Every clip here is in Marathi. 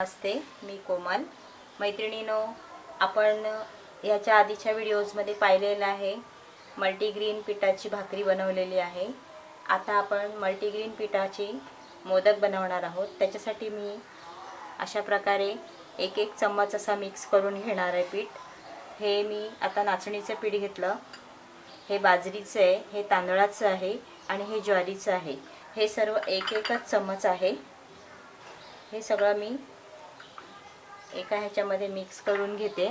नमस्ते, मी कोमल. मैत्रिणींनो, आपण याच्या आधीच्या व्हिडिओजमध्ये पाहिलेलं आहे मल्टीग्रेन पिठाची भाकरी बनवलेली आहे. आता आपण मल्टीग्रेन पिठाची मोदक बनवणार आहोत. त्याच्यासाठी मी अशा प्रकारे एक एक चम्मच असा मिक्स करून घेणार आहे पीठ. हे मी आता नाचणीचं पीठ घेतलं, हे बाजरीचं आहे, हे तांदळाचं आहे आणि हे ज्वारीचं आहे. हे सर्व एक एकच चम्मच आहे. हे सगळं मी एका ह्याच्यामध्ये मिक्स करून घेते.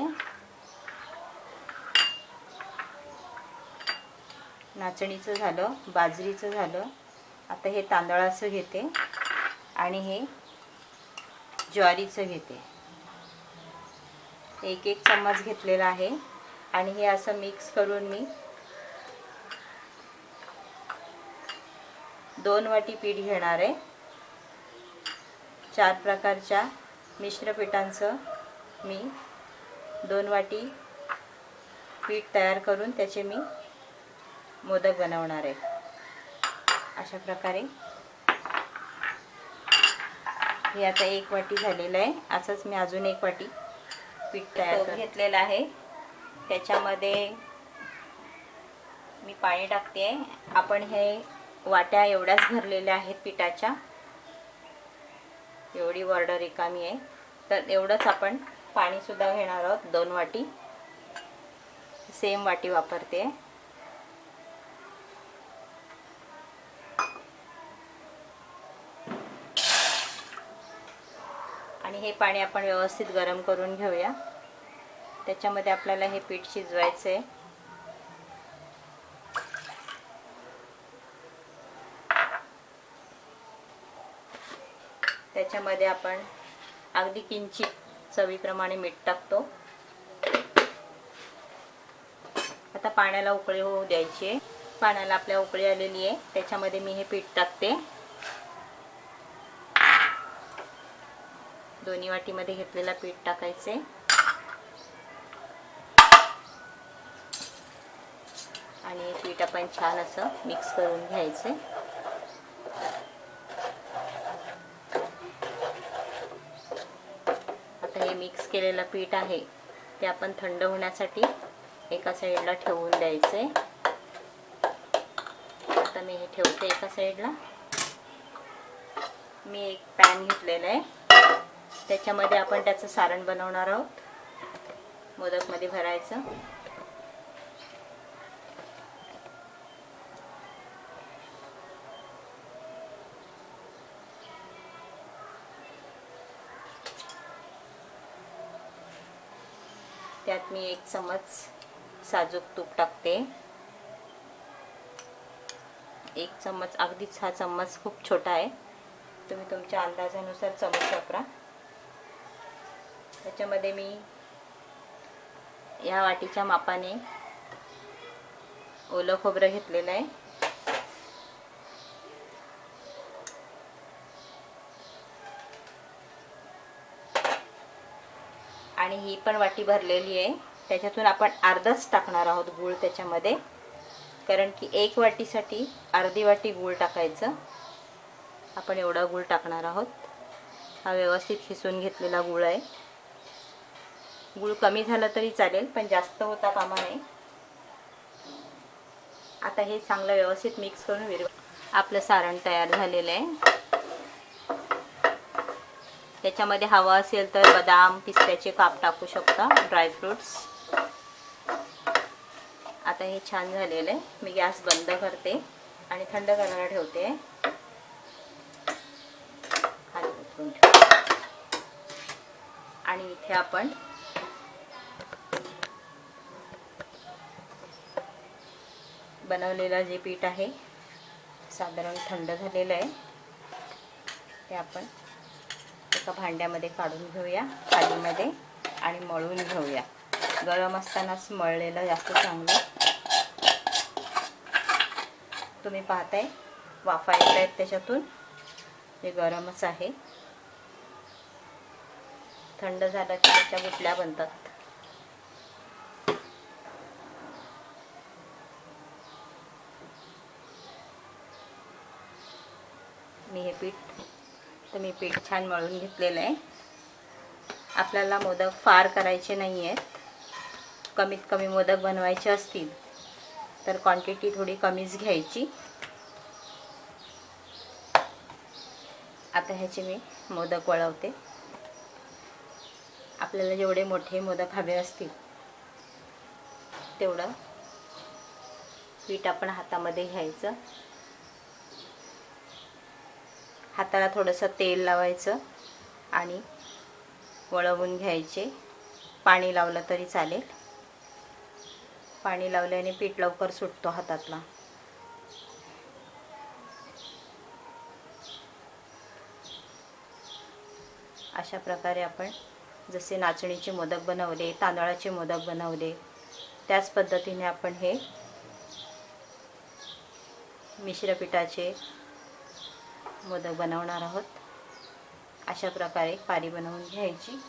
नाचणीचं झालं, बाजरीचं झालं, आता हे तांदळाचं घेते आणि हे ज्वारीचं घेते. एक एक चम्मच घेतलेला आहे आणि हे असं मिक्स करून मी 2 वाटी पीठ घेणार आहे. 4 प्रकारच्या मिश्र पिठांचं मी 2 वाटी पीठ तयार करून त्याचे मी मोदक बनवणार आहे. अशा प्रकारे हे आता 1 वाटी झालेलं आहे. असंच मी अजून 1 वाटी पीठ तयार घेतलेलं आहे. त्याच्यामध्ये मी पाणी टाकते. आपण हे वाट्या एवढ्याच भरलेल्या आहेत पिठाच्या, एवढी बॉर्डर रिकामी आहे, तर एवढंच आपण पाणी सुद्धा घेणार आहोत. 2 वाटी, सेम वाटी वापरते. आणि हे पाणी आपण व्यवस्थित गरम करून घेऊया. त्याच्यामध्ये आपल्याला हे पीठ शिजवायचं आहे. त्याच्यामध्ये आपण अगदी किंचित चवीप्रमाणे मीठ टाकतो. आता पाण्याला उकळी होऊ द्यायची. पाण्याला आपल्या उकळी आलेली आहे. त्याच्यामध्ये मी हे पीठ टाकते. दोन्ही वाटीमध्ये घेतलेला पीठ टाकायचे आणि पीठ आपण छान असं मिक्स करून घ्यायचे. हे मिक्स केलेलं पीठ आहे ते आपण थंड होण्यासाठी एका साईडला ठेवून द्यायचे. आता मी हे ठेवते एका साईडला. मी एक पॅन घेतलेला आहे. त्याच्यामध्ये आपण त्याचं सारण बनवणार आहोत. मोदकमध्ये भरायचं. त्यात मी 1 चम्मच साजूक तूप टाकते. 1 चम्मच, अगदीच हा चम्मच खूप छोटा आहे, तुम्ही तुमच्या अंदाजानुसार चम्मच वापरा. त्याच्यामध्ये मी या वाटीच्या मापाने ओलं खोबरं घेतलेलं आहे. आणि ही पण वाटी भरलेली आहे. त्याच्यातून आपण अर्धच टाकणार आहोत गूळ त्याच्यामध्ये, कारण की 1 वाटीसाठी अर्धी वाटी गूळ टाकायचं. आपण एवढा गूळ टाकणार आहोत. हा व्यवस्थित खिसून घेतलेला गूळ आहे. गूळ कमी झाला तरी चालेल, पण जास्त होता कामा नये. आता हे चांगलं व्यवस्थित मिक्स करून आपलं सारण तयार झालेलं आहे. त्याच्यामध्ये हवा असेल तर बदाम, पिस्त्याचे काप टाकू शकता, ड्रायफ्रूट्स. आता हे छान झालेलं आहे. मी गॅस बंद करते आणि थंड करायला ठेवते. खाली उतरून ठेवते. आणि इथे आपण बनवलेलं जे पीठ आहे साधारण थंड झालेलं आहे, ते आपण एका भांड्यामध्ये काढून घेऊया थालीमध्ये आणि मळून घेऊया. गरम असतानाच मळलेलं जास्त चांगलं. तुम्ही पाहताय वाफा येत आहेत त्याच्यातून, हे गरमच आहे. थंड झालं की त्याच्या गुठल्या बनतात. मी हे पीठ छान मळून घेतलेलं आहे. आपल्याला मोदक फार करायचे नाही आहेत, कमीत कमी मोदक बनवायचे असतील तर क्वांटिटी थोडी कमीच घ्यायची. आता ह्याचे मी मोदक वळवते. आपल्याला जेवढे मोठे मोदक हवे असतील तेवढं पीठ आपण हातामध्ये घ्यायचं. हाताला थोडंसं तेल लावायचं आणि वळवून घ्यायचे. पाणी लावलं तरी चालेल. पाणी लावल्याने पीठ लवकर सुटतो हातातला. अशा प्रकारे आपण जसे नाचणीचे मोदक बनवले, तांदळाचे मोदक बनवले, त्याच पद्धतीने आपण हे मिश्र पिठाचे मोदक बनवणार आहोत. अशा प्रकारे पारी बनवून घ्यायची.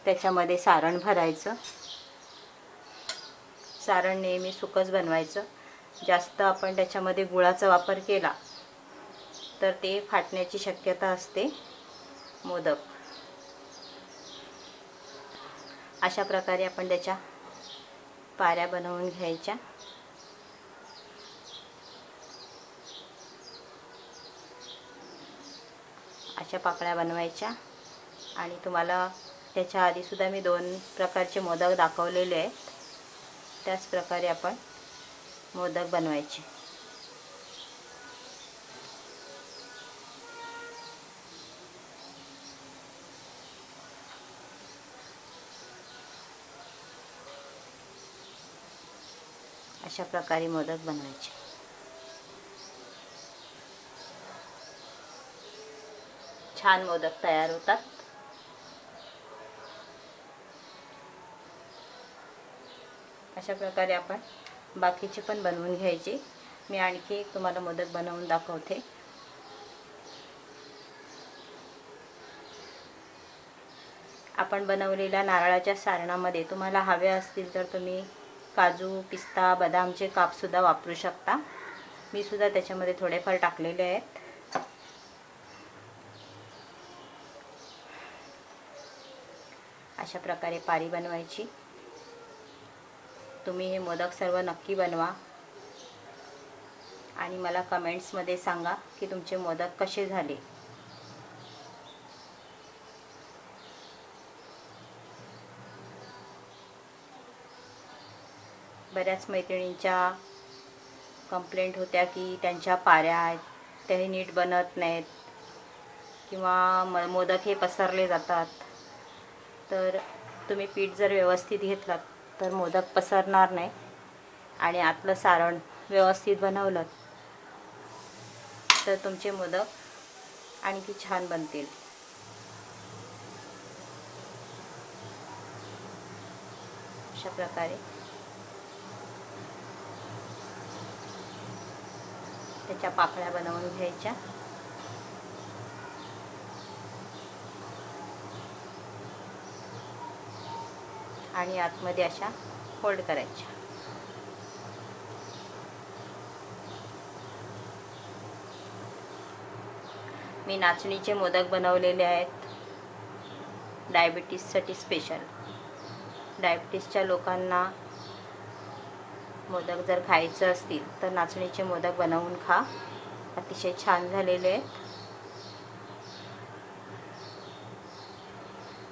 त्याच्यामध्ये सारण भरायचं. सारण नेहमी सुकंच बनवायचं. जास्त आपण त्याच्यामध्ये गुळाचा वापर केला तर ते फाटण्याची शक्यता असते मोदक. अशा प्रकारे आपण त्याच्या पाऱ्या बनवून घ्यायच्या. अशा पाकळ्या बनवायच्या. आणि तुम्हाला त्याच्या आधीसुद्धा मी 2 प्रकारचे मोदक दाखवलेले आहेत. त्याच प्रकारे आपण मोदक बनवायचे. अशा प्रकारे मोदक बनवायचे. छान मोदक तयार होतात. अशा प्रकारे आपण बाकीचे पण बनवून घ्यायचे. मी आणखी एक तुम्हाला मोदक बनवून दाखवते. आपण बनवलेल्या नारळाच्या सारणामध्ये तुम्हाला हवे असतील तर तुम्ही काजू, पिस्ता, बदामचे कापसुद्धा वापरू शकता. मी सुद्धा त्याच्यामध्ये थोडेफार टाकलेले आहेत. अशा प्रकारे पारी बनवायची. तुम्ही हे मोदक सर्व नक्की बनवा आणि मला कमेंट्समध्ये सांगा की तुमचे मोदक कसे झाले. बऱ्याच मैत्रिणींच्या कंप्लेंट होत्या की त्यांच्या पाऱ्या आहेत त्याही नीट बनत नाहीत किंवा मोदक हे पसरले जातात. तर तुम्ही पीठ जर व्यवस्थित घेतलात तर मोदक पसरणार नाही आणि आतलं सारण व्यवस्थित बनवलं तर तुमचे मोदक आणखी छान बनतील. अशा प्रकारे त्याच्या पाकळ्या बनवून घ्यायच्या. आणि आतमध्ये अशा फोल्ड करायच्या. मी नाचणीचे मोदक बनवलेले आहेत डायबिटीससाठी स्पेशल. डायबिटीसच्या लोकांना मोदक जर खायचं असतील तर नाचणीचे मोदक बनवून खा. अतिशय छान झालेले आहेत.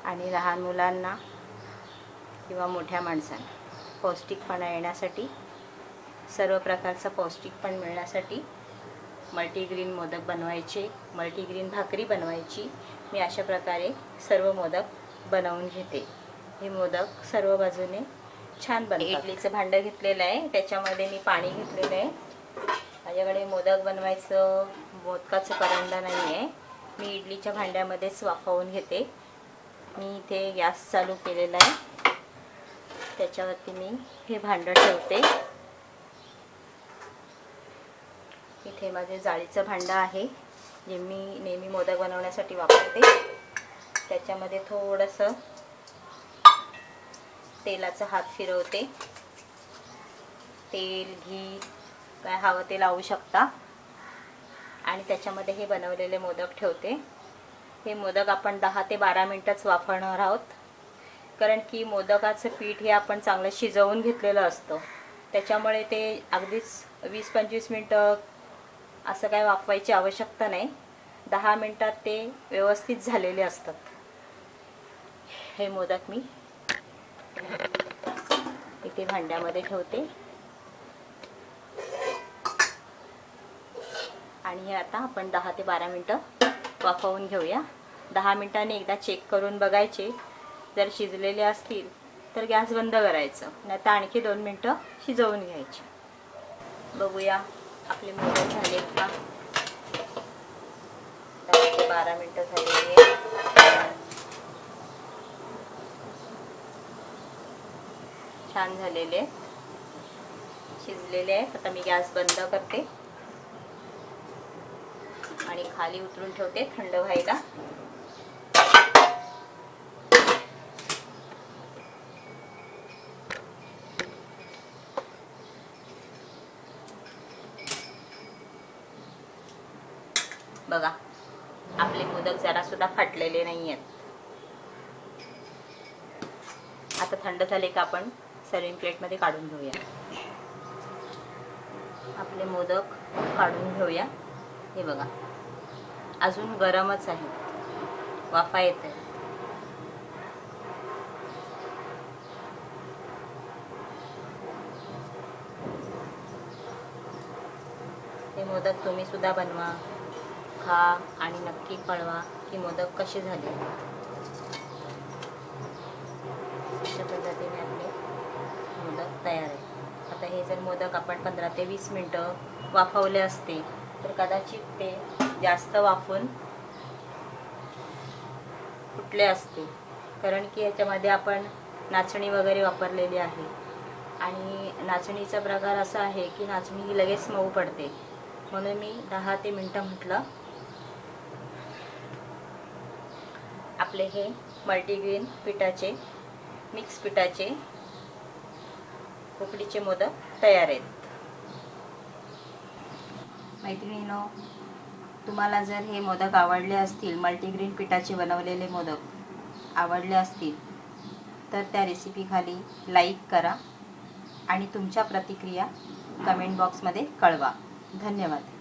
आणि लहान मुलांना किंवा मोठ्या माणसांना पौष्टिकपणा येण्यासाठी, सर्व प्रकारचा पौष्टिकपण मिळण्यासाठी मल्टीग्रीन मोदक बनवायचे, मल्टीग्रीन भाकरी बनवायची. मी अशा प्रकारे सर्व मोदक बनवून घेते. हे मोदक सर्व बाजूने छान बनतात. इडलीचं भांडं घेतलेलं आहे, त्याच्यामध्ये मी पाणी घेतलेलं आहे. माझ्याकडे मोदक बनवायचं मोदकाचं करंडा नाही आहे. मी इडलीच्या भांड्यामध्येच वाफवून घेते. मी इथे गॅस चालू केलेला आहे, त्याच्यावरती मी हे भांडं ठेवते. इथे माझे जाळीचं भांडं आहे जे मी नेहमी मोदक बनवण्यासाठी वापरते. त्याच्यामध्ये थोडंसं तेलाचा हात फिरवते. तेल, घी काय हवं ते लावू शकता. आणि त्याच्यामध्ये हे बनवलेले मोदक ठेवते. हे मोदक आपण 10 ते 12 मिनिटच वाफवणार आहोत, कारण की मोदकाचं पीठ हे आपण चांगलं शिजवून घेतलेलं असतं. त्याच्यामुळे ते अगदीच 20-25 मिनटं असं काय वाफवायची आवश्यकता नाही. 10 मिनिटात ते व्यवस्थित झालेले असतात. हे मोदक मी इथे भांड्यामध्ये ठेवते आणि हे आता आपण 10 ते 12 मिनिटं वाफवून घेऊया. 10 मिनिटांनी एकदा चेक करून बघायचे. जर शिजलेले असतील तर गॅस बंद करायचं, नाही तर आणखी 2 मिनिटं शिजवून घ्यायचे. बघूया आपले मोदक झाले का. 10 ते 12 मिनिटं झालेली आहे. छान झालेले, शिजलेले आहेत. आता मी गॅस बंद करते आणि खाली उतरून ठेवते थंड व्हायला. बघा आपले मोदक जरा सुद्धा फाटलेले नाही आहेत. आता थंड झाले का आपण सर्विंग प्लेटमध्ये काढून घेऊया. आपले मोदक काढून घेऊया. हे बघा अजून गरमच आहे, वाफा येत आहे. हे मोदक तुम्ही सुद्धा बनवा, खा आणि नक्की कळवा की मोदक कसे झाले. अशा पद्धतीने आपले मोदक तयार आहे. आता हे जर मोदक आपण 15 ते 20 मिनटं वाफवले असते तर कदाचित ते जास्त वाफून फुटले असते, कारण की याच्यामध्ये आपण नाचणी वगैरे वापरलेली आहे आणि नाचणीचा प्रकार असा आहे की नाचणी लगेच मऊ पडते. म्हणून मी 10 ते मिनटं म्हटलं. आपले हे मल्टीग्रेन पिठाचे, मिक्स पिठाचे उकडीचे मोदक तयार आहेत. मैत्रिणींनो, तुम्हाला जर हे मोदक आवडले असतील, मल्टीग्रेन पिठाचे बनवलेले मोदक आवडले असतील तर त्या रेसिपी खाली लाईक करा आणि तुमच्या प्रतिक्रिया कमेंट बॉक्समध्ये कळवा. धन्यवाद.